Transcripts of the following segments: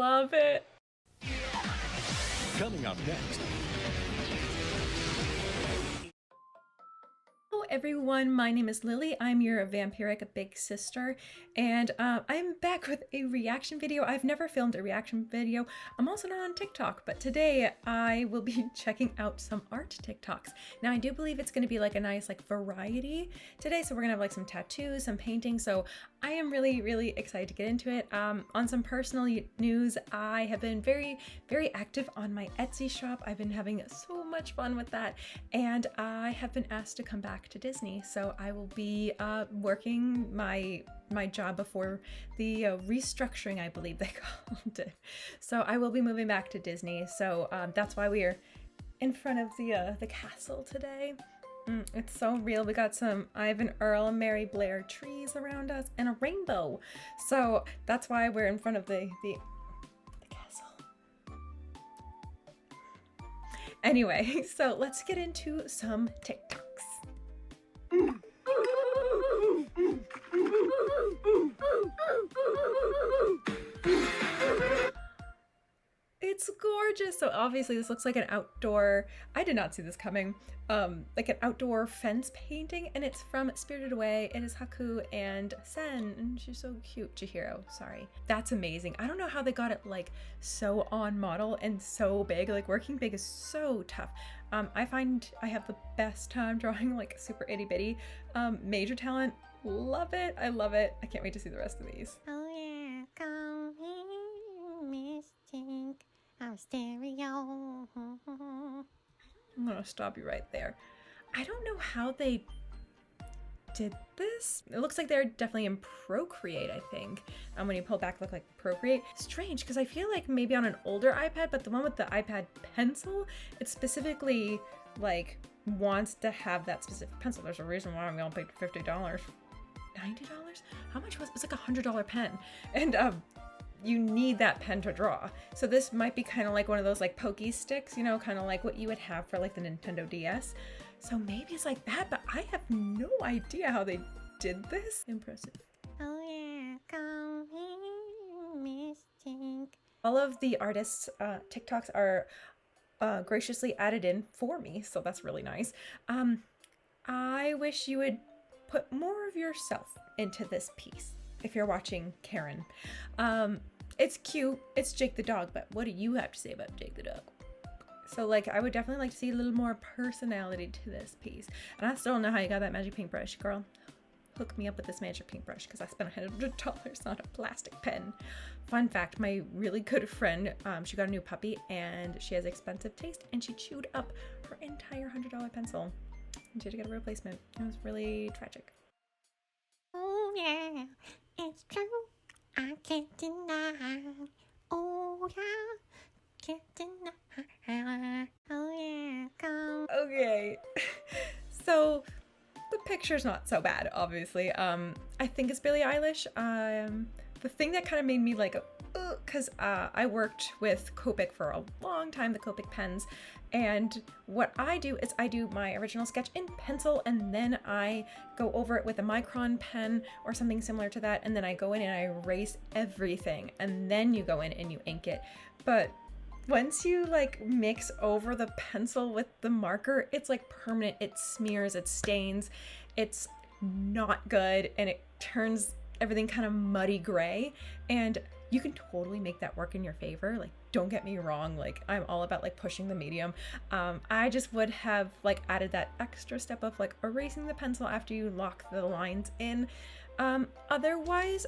love it. Coming up next. Hello everyone, my name is Lily. I'm your vampiric big sister, and I'm back with a reaction video. I've never filmed a reaction video. I'm also not on TikTok, but today I will be checking out some art TikToks. Now I do believe it's going to be like a nice like variety today, so we're gonna have like some tattoos, some painting, so I am really excited to get into it. On some personal news, I have been very active on my Etsy shop. I've been having so much fun with that, and I have been asked to come back to Disney, so I will be working my job before the restructuring, I believe they called it. So I will be moving back to Disney, so that's why we are in front of the castle today. It's so real. We got some Ivan Earl and Mary Blair trees around us and a rainbow, so that's why we're in front of the castle. Anyway, so let's get into some TikToks. It's gorgeous. So obviously this looks like an outdoor, I did not see this coming, like an outdoor fence painting, and it's from Spirited Away. It is Haku and Sen, and she's so cute. Chihiro, sorry. That's amazing. I don't know how they got it like so on model and so big. Like working big is so tough. I find I have the best time drawing like super itty bitty. Major talent, love it. I love it. I can't wait to see the rest of these. Oh yeah, come here, mystic, our stereo. I'm gonna stop you right there. I don't know how they did this. It looks like they're definitely in Procreate, I think. When you pull back, look like Procreate. Strange, because I feel like maybe on an older iPad, but the one with the iPad pencil, it specifically like wants to have that specific pencil. There's a reason why we all paid $50. $90? How much was it? It was like $100 pen. And you need that pen to draw. So this might be kind of like one of those like pokey sticks, you know, kind of like what you would have for like the Nintendo DS. So maybe it's like that, but I have no idea how they did this. Impressive. Oh yeah, come here, mystic. All of the artists' TikToks are graciously added in for me, so that's really nice. I wish you would put more of yourself into this piece if you're watching Karen. It's cute, it's Jake the dog, but what do you have to say about Jake the dog? So like, I would definitely like to see a little more personality to this piece. And I still don't know how you got that magic paintbrush, girl. Hook me up with this magic paintbrush because I spent $100 on a plastic pen. Fun fact, my really good friend, she got a new puppy and she has expensive taste, and she chewed up her entire $100 pencil. And she had to get a replacement. It was really tragic. Oh yeah, it's true, I can't deny. Oh yeah, can't deny. Oh yeah, come. Okay, so the picture's not so bad, obviously. I think it's Billie Eilish. The thing that kind of made me like, because I worked with Copic for a long time, the Copic pens, and what I do is I do my original sketch in pencil, and then I go over it with a micron pen or something similar to that, and then I go in and I erase everything, and then you go in and you ink it. But once you like mix over the pencil with the marker, it's like permanent. It smears, it stains, it's not good, and it turns everything kind of muddy gray. And you can totally make that work in your favor. Like, don't get me wrong, like I'm all about like pushing the medium. I just would have like added that extra step of like erasing the pencil after you lock the lines in. Otherwise,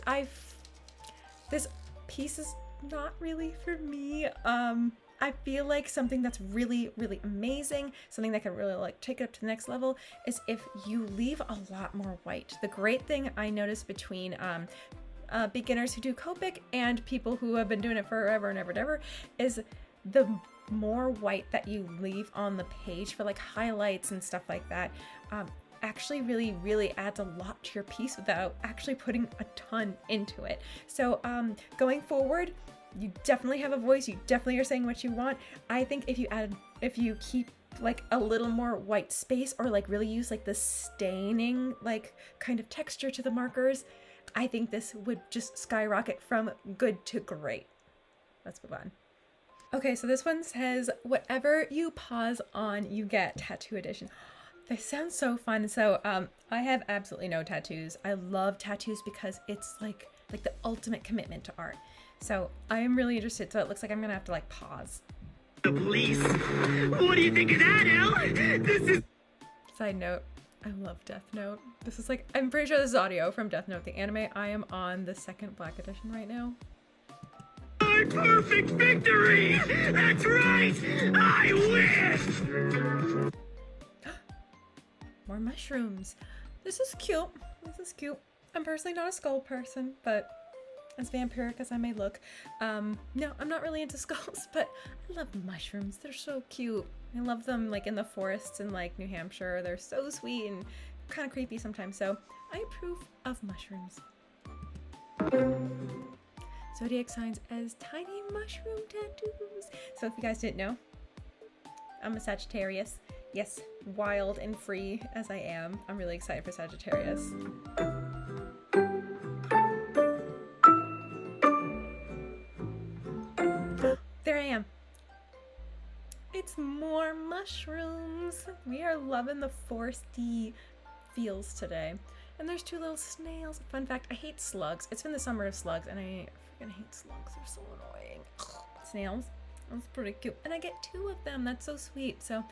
this piece is not really for me. I feel like something that's really amazing, something that can really like take it up to the next level, is if you leave a lot more white. The great thing I noticed between beginners who do Copic and people who have been doing it forever and ever is the more white that you leave on the page for like highlights and stuff like that actually really adds a lot to your piece without actually putting a ton into it. So going forward, you definitely have a voice, you definitely are saying what you want. I think if you keep like a little more white space, or like really use like the staining like kind of texture to the markers, I think this would just skyrocket from good to great. let's move on. Okay, so this one says, whatever you pause on, you get. Tattoo edition. They sound so fun. So I have absolutely no tattoos. I love tattoos because it's like the ultimate commitment to art. So I am really interested. So it looks like I'm gonna have to like pause. The police? What do you think of that, Al? This is... Side note, I love Death Note. This is like, I'm pretty sure this is audio from Death Note, the anime. I am on the second Black edition right now. Our perfect victory! That's right! I wish! More mushrooms. This is cute. This is cute. I'm personally not a skull person, but as vampiric as I may look, no, I'm not really into skulls, but I love mushrooms. They're so cute. I love them like in the forests in like New Hampshire. They're so sweet and kind of creepy sometimes, so I approve of mushrooms. Zodiac signs as tiny mushroom tattoos. So if you guys didn't know, I'm a Sagittarius. Yes, wild and free as I am. I'm really excited for Sagittarius. There I am. It's more mushrooms. We are loving the foresty feels today. And there's two little snails. Fun fact, I hate slugs. It's been the summer of slugs and I freaking hate slugs. They're so annoying. Snails. That's pretty cute. And I get two of them. That's so sweet. So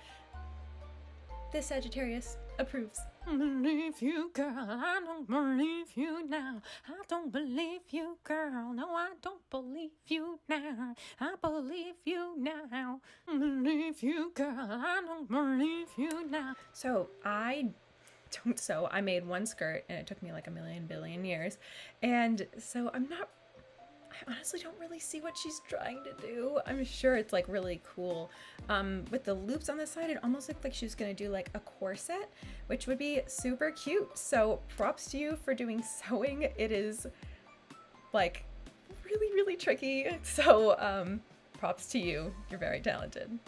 this Sagittarius approves. I believe you, girl. I don't believe you now. I don't believe you, girl. No, I don't believe you now. I believe you now. I believe you, girl. I don't believe you now. So I don't sew. I made one skirt and it took me like a million billion years. And so I honestly don't really see what she's trying to do. I'm sure it's like really cool. With the loops on the side, it almost looked like she was gonna do like a corset, which would be super cute. So props to you for doing sewing. It is like really, really tricky. So props to you. You're very talented.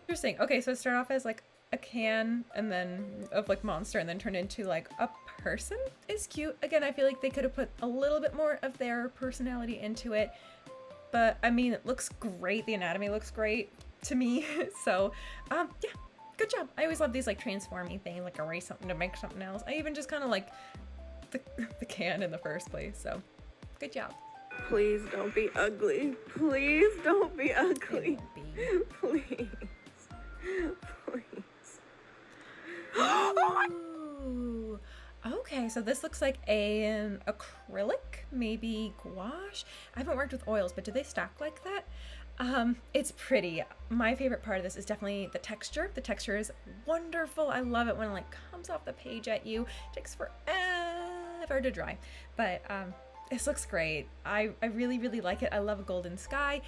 Interesting. Okay, so it started off as like a can and then of like monster and then turned into like a person is cute. Again, I feel like they could have put a little bit more of their personality into it, but I mean, it looks great. The anatomy looks great to me. So yeah, good job. I always love these like transforming things, like erase something to make something else. I even just kind of like the can in the first place. So good job. Please don't be ugly. Please don't be ugly. It won't be. Please. Please. Ooh. Okay, so this looks like an acrylic, maybe gouache. I haven't worked with oils, but do they stack like that? It's pretty. My favorite part of this is definitely the texture. The texture is wonderful. I love it when it like comes off the page at you. It takes forever to dry, but this looks great. I really, really like it. I love a golden sky.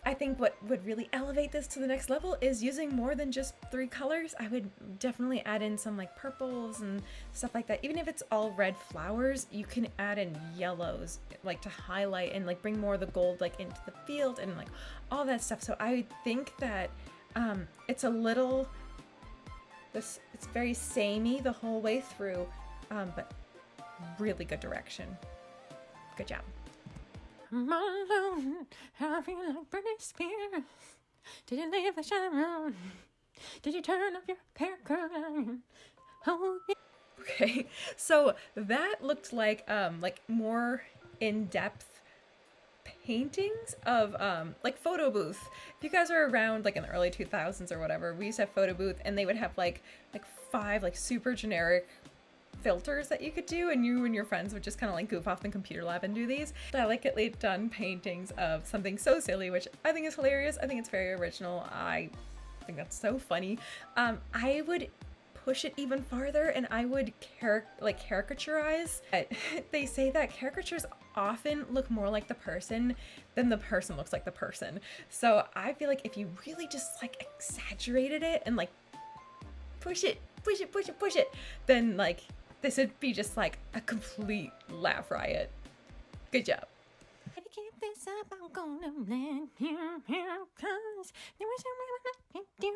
I think what would really elevate this to the next level is using more than just 3 colors. I would definitely add in some like purples and stuff like that. Even if it's all red flowers, you can add in yellows like to highlight and like bring more of the gold like into the field and like all that stuff. So I think that it's a little, it's very samey the whole way through, but really good direction. Good job. I'm all alone. I feel like Britney Spears. Did you leave the shower? Did you turn off your hair curtain? Oh, yeah. Okay, so that looked like more in-depth paintings of like photo booth. If you guys are around like in the early 2000s or whatever, we used to have photo booth and they would have like 5 like super generic filters that you could do, and you and your friends would just kind of like goof off in computer lab and do these. Delicately done paintings of something so silly, which I think is hilarious. I think it's very original. I think that's so funny. I would push it even farther and I would caricaturize. They say that caricatures often look more like the person than the person looks like the person. So I feel like if you really just like exaggerated it and like push it, then like this would be just like a complete laugh riot. Good job. If you keep this up, I'm gonna let you here, 'cause there is a way I can do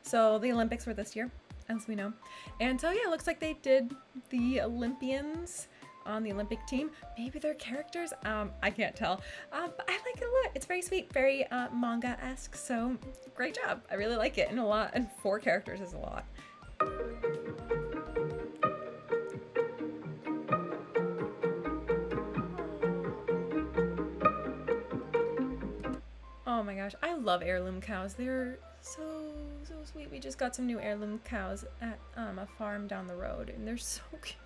So the Olympics were this year, as we know. And so yeah, it looks like they did the Olympians on the Olympic team. Maybe they're characters, I can't tell. But I like it a lot. It's very sweet, very manga-esque, so great job. I really like it, and a lot, and 4 characters is a lot. Oh my gosh, I love heirloom cows. They're so sweet. We just got some new heirloom cows at a farm down the road, and they're so cute.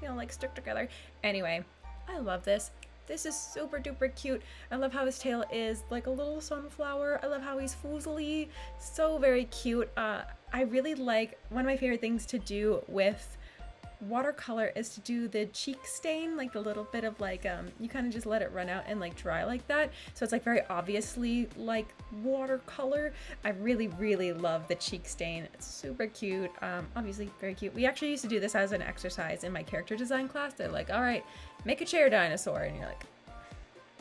They all like stick together. Anyway, I love this. This is super duper cute. I love how his tail is like a little sunflower. I love how he's foozly. So very cute. I really like, one of my favorite things to do with watercolor is to do the cheek stain, like the little bit of like you kind of just let it run out and like dry like that, so it's like very obviously like watercolor. I really love the cheek stain. It's super cute. Obviously very cute. We actually used to do this as an exercise in my character design class. They're like, all right, make a chair dinosaur, and you're like,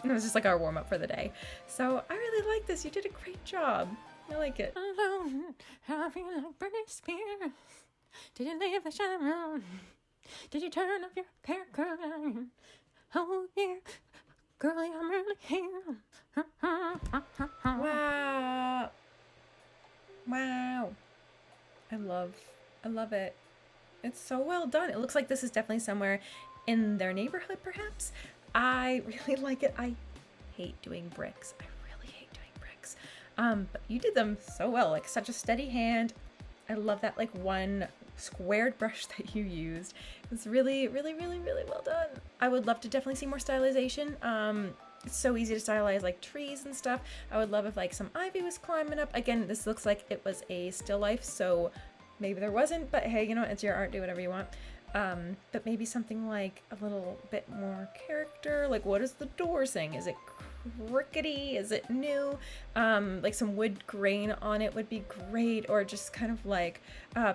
and it was just like our warm-up for the day. So I really like this. You did a great job. I like it. Alone, I feel like Britney Spears. Did you leave the shower on? Did you turn off your hair curling? Oh yeah, girlie, I'm really here. Wow. Wow. I love it. It's so well done. It looks like this is definitely somewhere in their neighborhood, perhaps. I really like it. I hate doing bricks. I really hate doing bricks. But you did them so well, like such a steady hand. I love that like one squared brush that you used. It's really well done. I would love to definitely see more stylization. It's so easy to stylize like trees and stuff. I would love if like some ivy was climbing up. Again, this looks like it was a still life, so maybe there wasn't, but hey, you know what? It's your art, do whatever you want. But maybe something like a little bit more character. Like, what is the door saying? Is it crickety? Is it new? Like some wood grain on it would be great, or just kind of like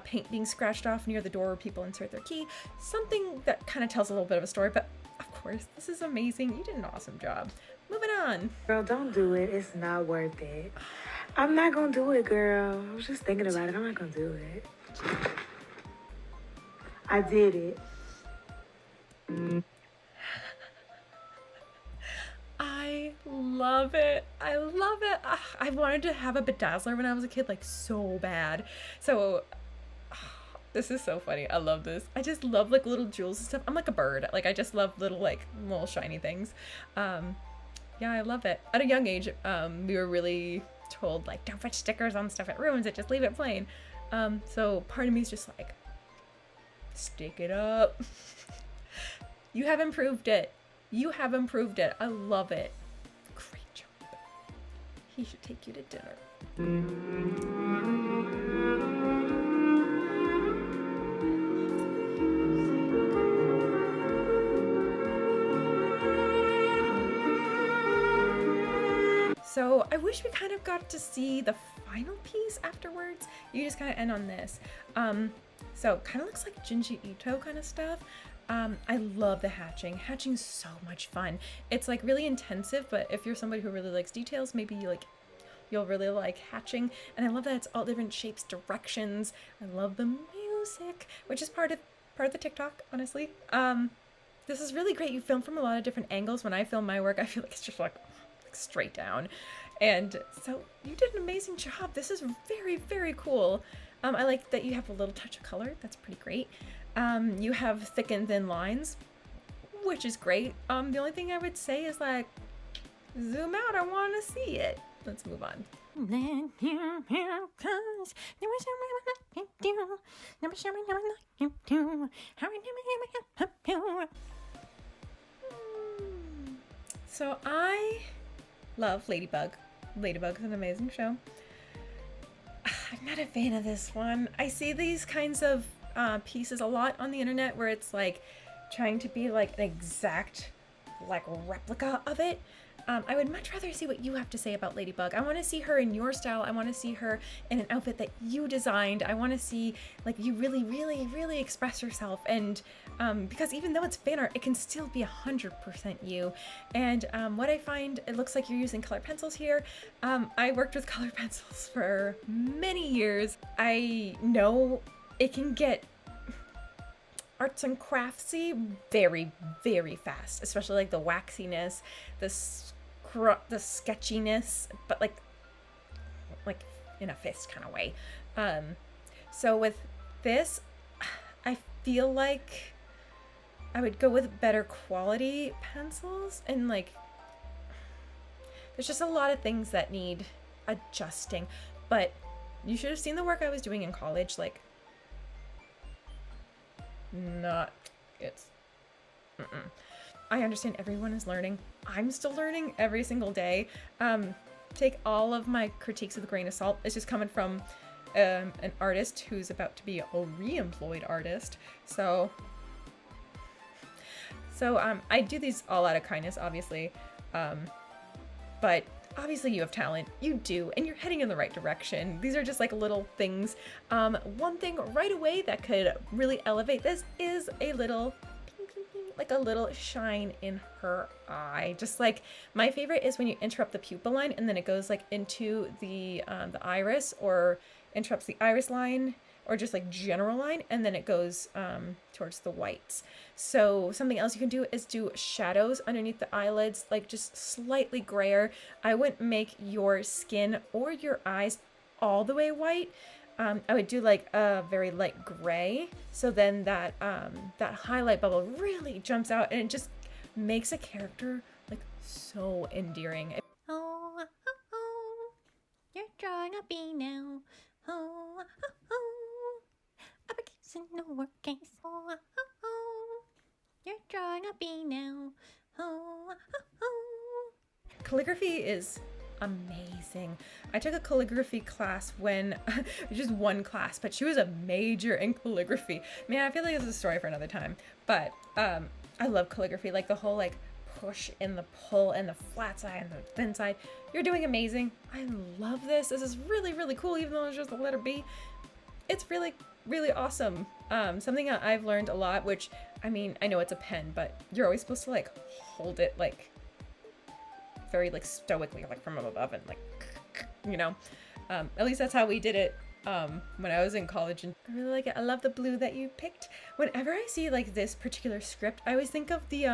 paint being scratched off near the door where people insert their key. Something that kind of tells a little bit of a story, but of course, this is amazing. You did an awesome job. Moving on. Girl, don't do it. It's not worth it. I'm not gonna do it, girl. I was just thinking about it. I'm not gonna do it. I did it. I love it. I love it. I wanted to have a Bedazzler when I was a kid, like so bad. So this is so funny. I love this. I just love like little jewels and stuff. I'm like a bird. Like I just love little shiny things. Yeah, I love it. At a young age, we were really told like, don't put stickers on stuff, it ruins it, just leave it plain. So part of me is just like, stick it up. You have improved it. You have improved it. I love it. Great job. He should take you to dinner. So I wish we kind of got to see the final piece afterwards. You just kind of end on this. So kind of looks like Junji Ito kind of stuff. I love the hatching. Hatching's so much fun. It's like really intensive, but if you're somebody who really likes details, maybe you'll really like hatching. And I love that it's all different shapes, directions. I love the music, which is part of the TikTok, honestly. This is really great. You film from a lot of different angles. When I film my work, I feel like it's just like straight down. And so you did an amazing job. This is very, very cool. I like that you have a little touch of color. That's pretty great. You have thick and thin lines, which is great. The only thing I would say is like, zoom out. I want to see it. Let's move on. So I love Ladybug. Ladybug is an amazing show. I'm not a fan of this one. I see these kinds of pieces a lot on the internet where it's like trying to be like an exact like replica of it. I would much rather see what you have to say about Ladybug. I want to see her in your style. I want to see her in an outfit that you designed. I want to see like you really, really, really express yourself. And because even though it's fan art, it can still be 100% you. And what I find, it looks like you're using color pencils here. I worked with color pencils for many years. I know it can get arts and craftsy very, very fast, especially like the waxiness, the sketchiness, but like in a fist kind of way. So with this, I feel like I would go with better quality pencils, and like there's just a lot of things that need adjusting, but you should have seen the work I was doing in college. Like, not it's I understand everyone is learning. I'm still learning every single day. Take all of my critiques with a grain of salt. It's just coming from an artist who's about to be a re-employed artist. So I do these all out of kindness, obviously, but obviously you have talent, you do, and you're heading in the right direction. These are just like little things. One thing right away that could really elevate this is a little, like a little shine in her eye. Just like, my favorite is when you interrupt the pupil line and then it goes like into the iris, or interrupts the iris line, or just like general line, and then it goes towards the whites. So something else you can do is do shadows underneath the eyelids, like just slightly grayer. I wouldn't make your skin or your eyes all the way white. I would do like a very light gray, so then that that highlight bubble really jumps out and it just makes a character like so endearing. Oh, oh, oh, you're drawing a bee now. Oh, oh, oh, uppercase and lowercase. Oh, oh, oh, you're drawing a bee now. Oh, oh, oh. Calligraphy is amazing. I took a calligraphy class when, just one class, but she was a major in calligraphy. Man, I feel like this is a story for another time, but I love calligraphy, like the whole like push and the pull and the flat side and the thin side. You're doing amazing. I love this. This is really, really cool, even though it's just the letter B. It's really, really awesome. Something that I've learned a lot, which, I mean, I know it's a pen, but you're always supposed to like hold it like very like stoically, like from above, and like, you know, at least that's how we did it when I was in college, and I really like it. I love the blue that you picked. Whenever I see like this particular script, I always think of the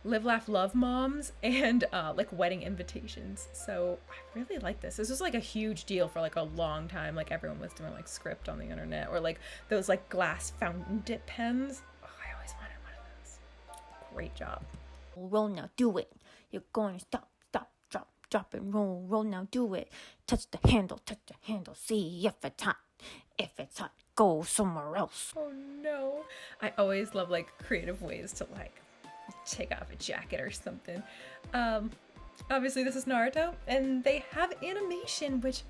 Live, Laugh, Love moms and like wedding invitations. So I really like this. This was like a huge deal for like a long time. Like everyone was doing like script on the internet, or like those like glass fountain dip pens. Oh, I always wanted one of those. Great job. Roll now, do it. You're going to stop, drop and roll now, do it. Touch the handle, see if it's hot. If it's hot, go somewhere else. Oh no. I always love like creative ways to like take off a jacket or something. Obviously this is Naruto, and they have animation, which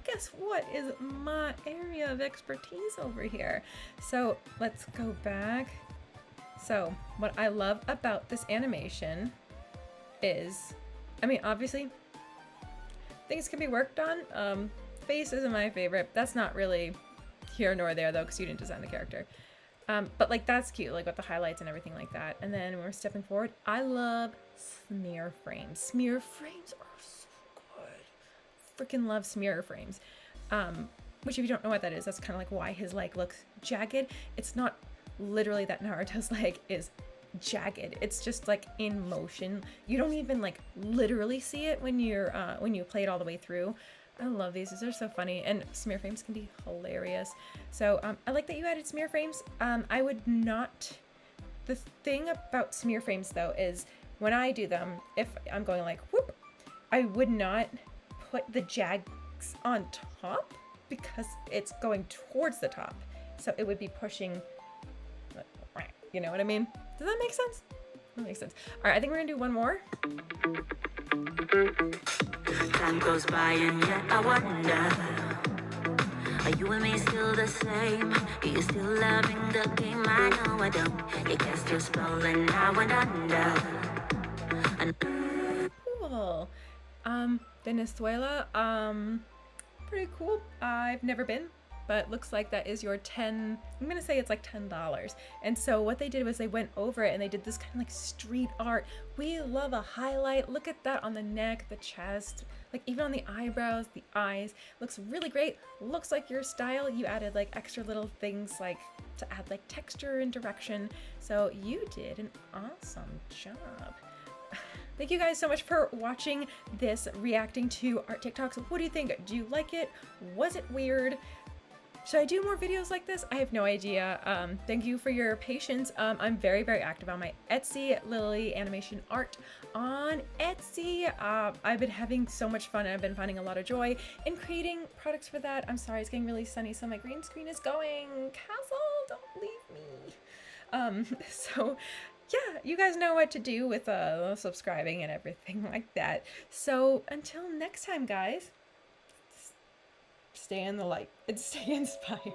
guess what is my area of expertise over here. So let's go back. So what I love about this animation is, I mean, obviously things can be worked on. Face isn't my favorite. That's not really here nor there though, because you didn't design the character. But like that's cute, like with the highlights and everything like that. And then when we're stepping forward, I love smear frames. Smear frames are so good. Freaking love smear frames. Which if you don't know what that is, that's kind of like why his leg looks jagged. It's not literally that Naruto's leg is jagged. It's just like in motion. You don't even like literally see it when you're when you play it all the way through. I love these. These are so funny, and smear frames can be hilarious. So I like that you added smear frames. I would not. The thing about smear frames though is when I do them, if I'm going like whoop, I would not put the jags on top because it's going towards the top. So it would be pushing. You know what I mean? Does that make sense? That makes sense. All right, I think we're gonna do one more. Time goes by and yet I wonder, are you and me still the same? Are you still loving the game? I know I don't. You cast your spell and I went under. Cool. Venezuela, pretty cool. I've never been, but looks like that is your I'm gonna say it's like $10. And so what they did was they went over it and they did this kind of like street art. We love a highlight. Look at that on the neck, the chest, like even on the eyebrows, the eyes. Looks really great. Looks like your style. You added like extra little things like to add like texture and direction. So you did an awesome job. Thank you guys so much for watching this reacting to art TikToks. What do you think? Do you like it? Was it weird? Should I do more videos like this? I have no idea. Thank you for your patience. I'm very, very active on my Etsy, Lily Animation Art on Etsy. I've been having so much fun and I've been finding a lot of joy in creating products for that. I'm sorry, it's getting really sunny, so my green screen is going. Castle, don't leave me. So yeah, you guys know what to do with subscribing and everything like that. So until next time, guys, stay in the light and stay inspired.